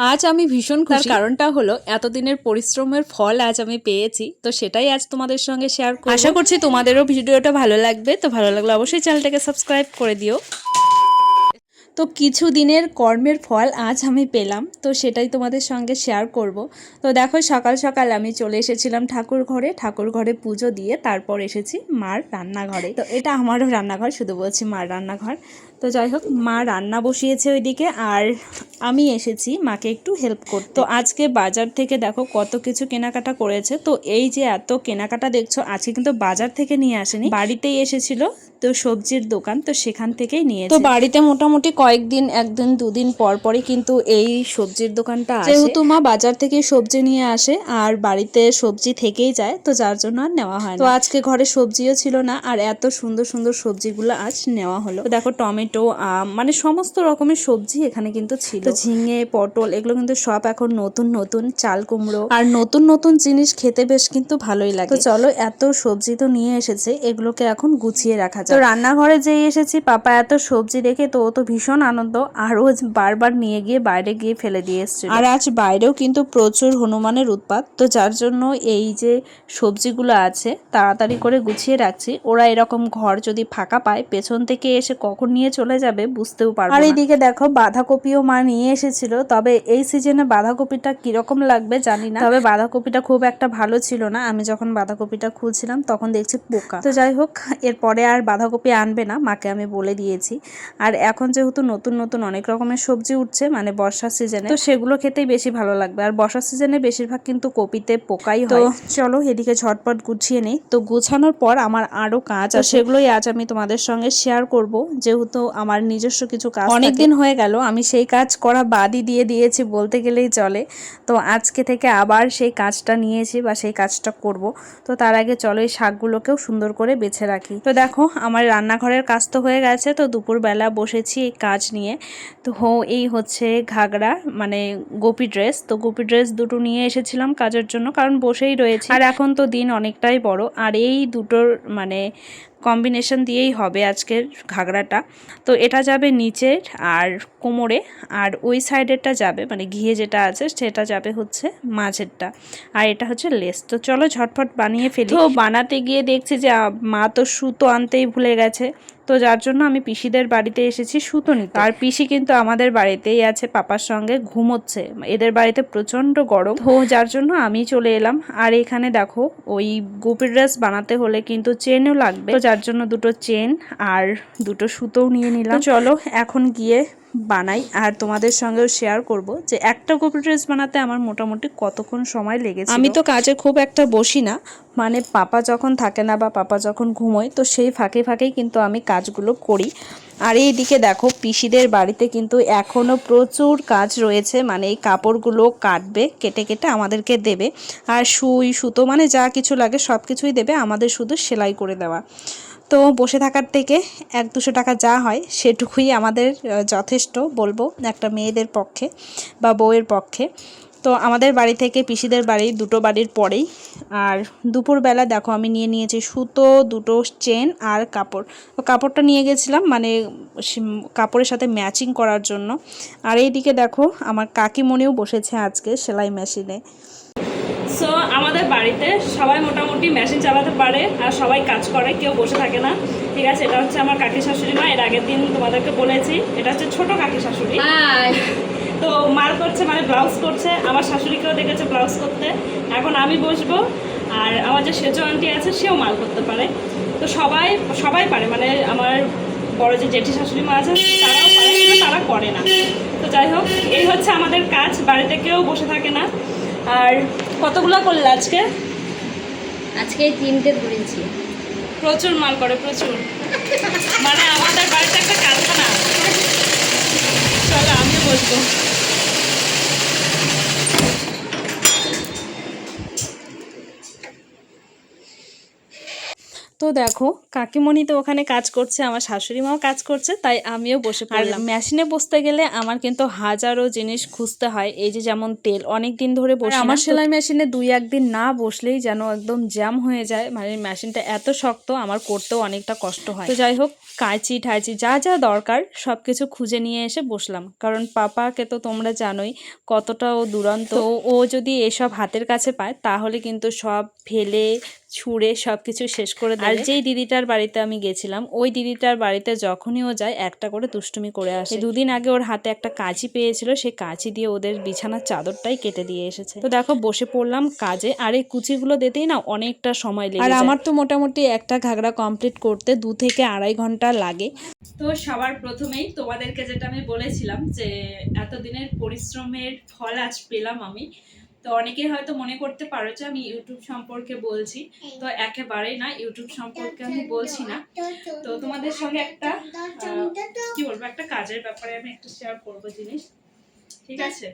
আজ আমি ভীষণ খুশি, কারণটা হলো এতদিনের পরিশ্রমের ফল আজ আমি পেয়েছি। তো সেটাই আজ তোমাদের সঙ্গে শেয়ার করব। আশা করছি তোমাদেরও ভিডিওটা ভালো লাগবে। তো ভালো লাগলে অবশ্যই চ্যানেলটাকে সাবস্ক্রাইব করে দিও। তো কিছু দিনের কর্মের ফল আজ আমি পেলাম, তো সেটাই তোমাদের সঙ্গে শেয়ার করব। তো দেখো, সকাল সকাল আমি চলে এসেছিলাম ঠাকুর ঘরে পুজো দিয়ে তারপর এসেছি মার রান্নাঘরে। তো এটা আমারও রান্নাঘর, শুধু বলছি মার রান্নাঘর। তো যাই হোক, মা রান্না বসিয়েছে ওইদিকে, আর আমি এসেছি মাকে একটু হেল্প করতে। তো আজকে বাজার থেকে দেখো কত কিছু কেনাকাটা করেছে। তো এই যে এত কেনাকাটা দেখছো, আজকে কিন্তু বাজার থেকে নিয়ে আসেনি, বাড়িতেই এসেছিল। তো সবজির দোকান, তো সেখান থেকেই নিয়েছে। তো বাড়িতে মোটামুটি কয়েকদিন, একদিন দুদিন পর পরই কিন্তু এই সবজির দোকানটা আসে। যেহেতু মা বাজার থেকে সবজি নিয়ে আসে আর বাড়িতে সবজি থেকেই যায়, তো যার জন্য আর নেওয়া হয় না। তো আজকে ঘরে সবজিও ছিল না, আর এত সুন্দর সুন্দর সবজিগুলো আজ নেওয়া হলো। তো দেখো, টমেটো, আম, মানে সমস্ত রকমের সবজি এখানে কিন্তু ছিল। তো ঝিঙে, পটল, এগুলো কিন্তু সব এখন নতুন নতুন, চাল কুমড়ো, আর নতুন নতুন জিনিস খেতে বেশ কিন্তু ভালোই লাগে। তো চলো, এত সবজি তো নিয়ে এসেছে, এগুলোকে এখন গুছিয়ে রাখা যায়। তো রান্নাঘরে যেই এসেছি, পাপা এত সবজি দেখে তো ও তো ভীষণ আনন্দ, আর ও বারবার নিয়ে গিয়ে বাইরে গিয়ে ফেলে দিয়ে এসেছিল। আর আজ বাইরেও কিন্তু প্রচুর হনুমানের উৎপাত, তো যার জন্য এই যে সবজিগুলো আছে তাড়াতাড়ি করে গুছিয়ে রাখছি। ওরা এরকম ঘর যদি ফাঁকা পায়, পেছন থেকে এসে কখন নিয়ে চলে যাবে বুঝতেও পারবো না। আর এইদিকে দেখো, বাঁধাকপিও মা নিয়ে এসেছিল, তবে এই সিজনে বাঁধাকপিটা কিরকম লাগবে জানি না, তবে বাঁধাকপিটা খুব একটা ভালো ছিল না। আমি যখন বাঁধাকপিটা খুলছিলাম তখন দেখছি পোকা। তো যাই হোক, এরপরে আর বাঁধাকপি আনবে না, মাকে আমি বলে দিয়েছি। আর এখন যেহেতু নতুন নতুন অনেক রকমের সবজি উঠছে, মানে বর্ষার সিজনে, তো সেগুলো খেতেই বেশি ভালো লাগবে। আর বর্ষার সিজনে বেশিরভাগ কিন্তু কপিতে পোকাই হয়। তো চলো এদিকে ঝটপট গুছিয়ে নেই। তো গুছানোর পর আমার আরো কাজ আছে, সেগুলোই আজ আমি তোমাদের সঙ্গে শেয়ার করব। যেহেতু আমার নিজস্ব কিছু কাজ অনেকদিন হয়ে গেল, আমি সেই কাজ করা বাদই দিয়ে দিয়েছি বলতে গেলেই চলে। তো আজকে থেকে আবার সেই কাজটা নিয়েছি বা সেই কাজটা করব। তো তার আগে চলো এই শাকগুলোকেও সুন্দর করে বেছে রাখি। তো দেখো, আমার রান্নাঘরের কাজ তো হয়ে গেছে। তো দুপুরবেলা বসেছি এই কাজ নিয়ে। তো এই হচ্ছে ঘাগরা, মানে গোপী ড্রেস। তো গোপী ড্রেস দুটো নিয়ে এসেছিলাম কাজের জন্য, কারণ বসেই রয়েছে। আর এখন তো দিন অনেকটাই বড়, আর এই দুটোর মানে কম্বিনেশন দিয়েই হবে আজকের ঘাগরাটা। তো এটা যাবে নিচের আর কোমরে, আর ওই সাইডেরটা যাবে, মানে ঘিয়ে যেটা আছে সেটা যাবে হচ্ছে মাঝেরটা, আর এটা হচ্ছে লেস। তো চলো ঝটফট বানিয়ে ফেলি। তো বানাতে গিয়ে দেখছি যে মা তো সুতো আনতেই ভুলে গেছে। তো যার জন্য আমি পিসিদের বাড়িতে এসেছি সুতো নিতে। আর পিসি কিন্তু আমাদের বাড়িতেই আছে, পাপার সঙ্গে ঘুমোচ্ছে। এদের বাড়িতে প্রচন্ড গরম, তো যার জন্য আমি চলে এলাম। আর এখানে দেখো, ওই গোপী ড্রেস বানাতে হলে কিন্তু চেনও লাগবে, তো যার জন্য দুটো চেন আর দুটো সুতোও নিয়ে নিলাম। তো চলো এখন গিয়ে বানাই, আর তোমাদের সঙ্গেও শেয়ার করব যে একটা গোপী ড্রেস বানাতে আমার মোটামুটি কতক্ষণ সময় লেগেছে। আমি তো কাজে খুব একটা বসি না, মানে পাপা যখন থাকে না বা পাপা যখন ঘুমোয়, তো সেই ফাঁকে ফাঁকেই কিন্তু আমি কাজগুলো করি। আর এইদিকে দেখো, পিসিদের বাড়িতে কিন্তু এখনও প্রচুর কাজ রয়েছে, মানে এই কাপড়গুলো কাটবে, কেটে কেটে আমাদেরকে দেবে। আর সুই সুতো মানে যা কিছু লাগে সব কিছুই দেবে, আমাদের শুধু সেলাই করে দেওয়া। তো বসে থাকার থেকে 100-200 টাকা যা হয় সেটুকুই আমাদের যথেষ্ট বলবো একটা মেয়েদের পক্ষে বা বউয়ের পক্ষে। তো আমাদের বাড়ি থেকে পিসিদের বাড়ি দুটো বাড়ির পরেই। আর দুপুরবেলা দেখো, আমি নিয়ে নিয়েছি সুতো, দুটো চেন আর কাপড়। তো কাপড়টা নিয়ে গেছিলাম মানে কাপড়ের সাথে ম্যাচিং করার জন্য। আর এইদিকে দেখো, আমার কাকিমণিও বসেছে আজকে সেলাই মেশিনে। সো আমাদের বাড়িতে সবাই মোটামুটি মেশিন চালাতে পারে আর সবাই কাজ করে, কেউ বসে থাকে না, ঠিক আছে। এটা হচ্ছে আমার কাকি শাশুড়ি মা, এর আগের দিন তোমাদেরকে বলেছি। এটা হচ্ছে ছোট কাকি শাশুড়ি। তো মাল করছে, মানে ব্লাউজ করছে। আমার শাশুড়িকেও দেখেছে ব্লাউজ করতে। এখন আমি বসবো, আর আমার যে সেজো আন্টি আছে সেও মাল করতে পারে। তো সবাই পারে, মানে আমার বড় যে জেঠি শাশুড়ি মা আছে তারাও পারে, কিন্তু তারা করে না। তো যাই হোক, এই হচ্ছে আমাদের কাজ, বাড়িতে কেউ বসে থাকে না। আর কতগুলো করলে আজকে? আজকে 3টে ধরেছি। প্রচুর মাল করে, প্রচুর। মানে আমাদের বাড়িতে একটা কারখানা। চলো আমিও বসবো। তো দেখো কাকিমণি তো ওখানে কাজ করছে, আমার শাশুড়ি মাও কাজ করছে, তাই আমিও বসে পড়লাম। আর মেশিনে বসতে গেলে আমার কিন্তু হাজারো জিনিস খুঁজতে হয়। এই যে যেমন তেল, অনেক দিন ধরে বসে আমার সেলাই মেশিনে 2-1 দিন না বসলেই যেন একদম জ্যাম হয়ে যায়। মানে মেশিনটা এত শক্ত, আমার করতেও অনেকটা কষ্ট হয়। তো যাই হোক, কাঁচি ঠাঁচি যা যা দরকার সব কিছু খুঁজে নিয়ে এসে বসলাম। কারণ পাপাকে তো তোমরা জানোই কতটা ও দুরন্ত। ও যদি এসব হাতের কাছে পায় তাহলে কিন্তু সব ফেলে ছুঁড়ে সব কিছু শেষ করে দেয়। আর যেই দিদিটার বাড়িতে আমি গেছিলাম, ওই দিদিটার বাড়িতে যখনই ও যায় একটা করে দুষ্টুমি করে আসে। 2 দিন আগে ওর হাতে একটা কাঁচি পেয়েছিল, সেই কাঁচি দিয়ে ওদের বিছানার চাদরটাই কেটে দিয়ে এসেছে। তো দেখো বসে পড়লাম কাজে, আর এই কুচিগুলো দিতেই না অনেকটা সময় লেগে যায়। আর আমার তো মোটামুটি একটা ঘাগরা কমপ্লিট করতে 2 থেকে 2.5 ঘন্টা লাগে। তো সবার প্রথমেই তোমাদেরকে যেটা আমি বলেছিলাম যে এতদিনের পরিশ্রমের ফল আজ পেলাম আমি। তো অনেকে হয়তো মনে করতে পারো যে আমি ইউটিউব সম্পর্কে বলছি, তো একেবারেই না, ইউটিউব সম্পর্কে আমি বলছি না। তো তোমাদের সঙ্গে একটা কি বলবো, একটা কাজের ব্যাপারে আমি একটা শেয়ার করব জিনিস, ঠিক আছে?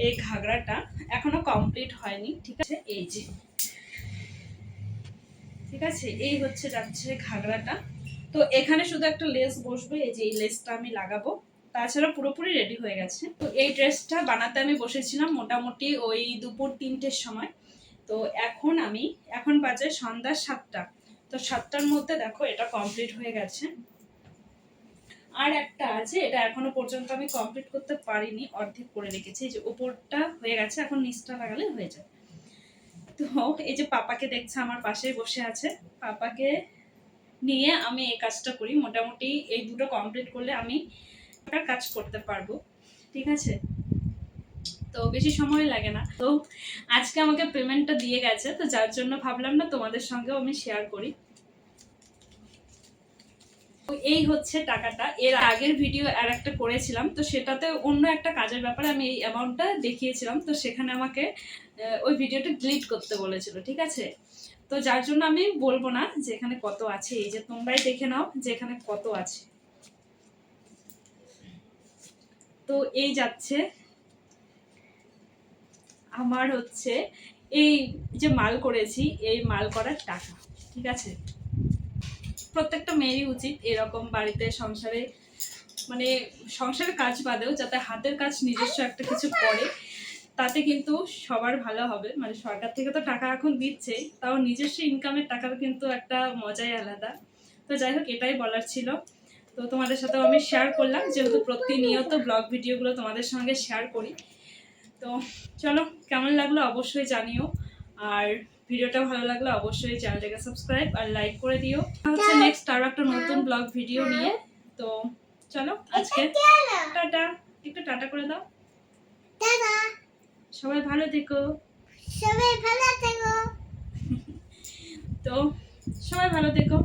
এই ঘাগরাটা এখনো কমপ্লিট হয়নি, ঠিক আছে? এই যে, ঠিক আছে, এই হচ্ছে যাচ্ছে ঘাগরাটা। তো এখানে শুধু একটা লেস বসবে, এই যে এই লেসটা আমি লাগাবো, তাছাড়া পুরোপুরি রেডি হয়ে গেছে। তো এই ড্রেসটা বানাতে আমি বসেছিলাম মোটামুটি ওই দুপুর 3টের সময়। তো এখন বাজে সন্ধ্যা 7টা। তো 7টার মধ্যে দেখো এটা কমপ্লিট হয়ে গেছে। আর একটা আছে, এটা এখনো পর্যন্ত আমি কমপ্লিট করতে পারিনি, অর্ধেক করে রেখেছি। এই যে উপরটা হয়ে গেছে, এখন নিচটা লাগালে হয়ে যায়। তো এই যে পাপাকে দেখছে আমার পাশেই বসে আছে, পাপাকে নিয়ে আমি এই কাজটা করি। মোটামুটি এই দুটো কমপ্লিট করলে আমি কাজ করতে পারবো, ঠিক আছে? তো বেশি সময় লাগে না। তো আজকে আমাকে পেমেন্টটা দিয়ে গেছে, তো যার জন্য ভাবলাম না তোমাদের সঙ্গেও আমি শেয়ার করি। এই হচ্ছে টাকাটা। এর আগের ভিডিও আর একটা করেছিলাম, তো সেটাতে অন্য একটা কাজের ব্যাপারে আমি এই অ্যামাউন্টটা দেখিয়েছিলাম। তো সেখানে আমাকে ওই ভিডিওটা ডিলিট করতে বলেছিল, ঠিক আছে? তো যার জন্য আমি বলবো না যে এখানে কত আছে, এই যে তোমরাই দেখে নাও যে এখানে কত আছে। তো এই যাচ্ছে আমার হচ্ছে এই যে মাল করেছি, এই মাল করার টাকা, ঠিক আছে? প্রত্যেকটা মেয়েরই উচিত এরকম বাড়িতে সংসারে, মানে সংসারের কাজ বাদেও যাতে হাতের কাজ নিজস্ব একটা কিছু করে, তাতে কিন্তু সবার ভালো হবে। মানে সরকার থেকে তো টাকা এখন দিচ্ছেই, তাও নিজস্ব ইনকামের টাকার কিন্তু একটা মজাই আলাদা। তো যাই হোক, এটাই বলার ছিল। তো তোমাদের সাথেও আমি শেয়ার করলাম, যেহেতু প্রতিনিয়ত ব্লগ ভিডিওগুলো তোমাদের সঙ্গে শেয়ার করি। তো চলো, কেমন লাগলো অবশ্যই জানিও, আর ভিডিওটা ভালো লাগলে অবশ্যই চ্যানেলটাকে সাবস্ক্রাইব আর লাইক করে দিও। হচ্ছে নেক্সট আরো একটা নতুন ব্লগ ভিডিও নিয়ে। তো চলো আজকে টাটা, একটু টাটা করে দাও। সবাই ভালো থেকো। তো সবাই ভালো থেকো।